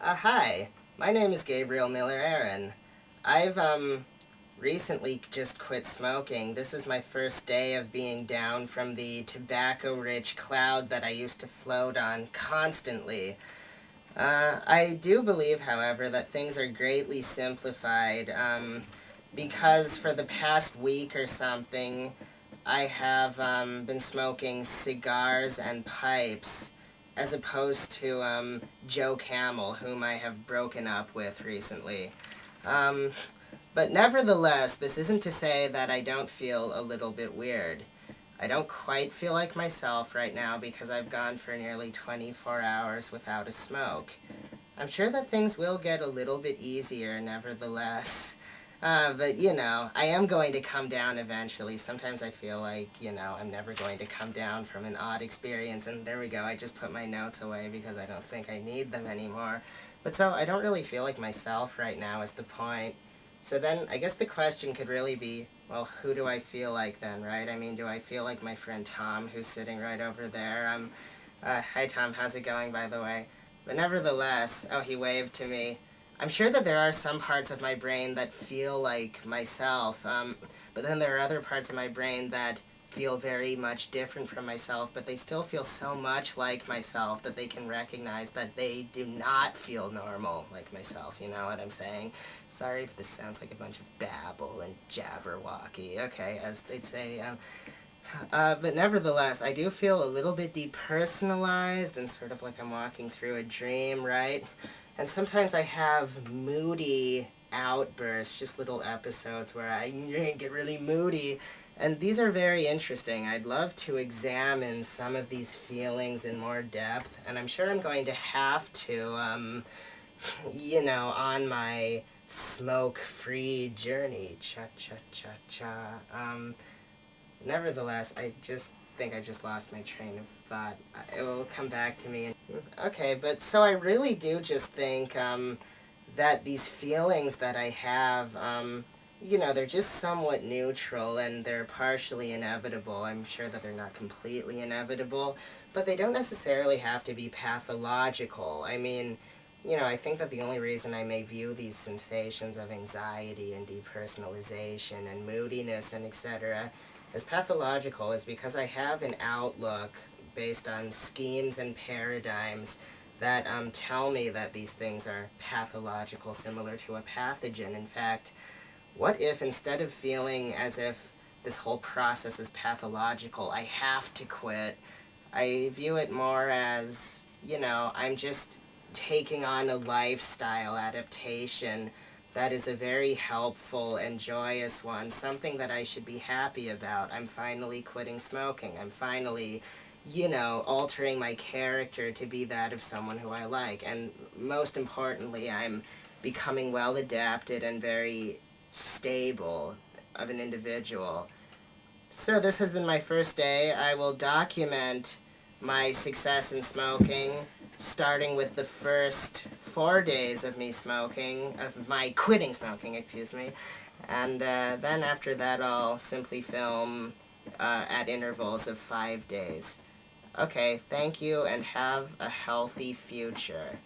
Hi, my name is Gabriel Miller Aaron. I've recently just quit smoking. This is my first day of being down from the tobacco-rich cloud that I used to float on constantly. I do believe, however, that things are greatly simplified because for the past week or something, I have been smoking cigars and pipes as opposed to Joe Camel, whom I have broken up with recently. Um, but nevertheless, this isn't to say that I don't feel a little bit weird. I don't quite feel like myself right now because I've gone for nearly 24 hours without a smoke. I'm sure that things will get a little bit easier, nevertheless. But, I am going to come down eventually. Sometimes I feel like, I'm never going to come down from an odd experience. And there we go, I just put my notes away because I don't think I need them anymore. But so, I don't really feel like myself right now is the point. So then, I guess the question could really be, well, who do I feel like then, right? I mean, do I feel like my friend Tom, who's sitting right over there? Hi Tom, how's it going, by the way? But nevertheless, oh, he waved to me. I'm sure that there are some parts of my brain that feel like myself, but then there are other parts of my brain that feel very much different from myself, but they still feel so much like myself that they can recognize that they do not feel normal like myself, you know what I'm saying? Sorry if this sounds like a bunch of babble and jabberwocky, okay, as they'd say. But nevertheless, I do feel a little bit depersonalized and sort of like I'm walking through a dream, right? And sometimes I have moody outbursts, just little episodes where I get really moody. And these are very interesting. I'd love to examine some of these feelings in more depth, and I'm sure I'm going to have to, on my smoke-free journey. Cha-cha-cha-cha. Nevertheless, I just think I just lost my train of thought. It will come back to me. Okay, but so I really do just think that these feelings that I have, they're just somewhat neutral and they're partially inevitable. I'm sure that they're not completely inevitable, but they don't necessarily have to be pathological. I mean, I think that the only reason I may view these sensations of anxiety and depersonalization and moodiness and etc. as pathological is because I have an outlook based on schemes and paradigms that tell me that these things are pathological, similar to a pathogen. In fact, what if instead of feeling as if this whole process is pathological, I have to quit, I view it more as, I'm just taking on a lifestyle adaptation that is a very helpful and joyous one, something that I should be happy about. I'm finally quitting smoking. I'm finally, altering my character to be that of someone who I like. And most importantly, I'm becoming well adapted and very stable of an individual. So this has been my first day. I will document my success in smoking, starting with the first 4 days of me smoking, of my quitting smoking, excuse me. And then after that, I'll simply film at intervals of 5 days. Okay, thank you and have a healthy future.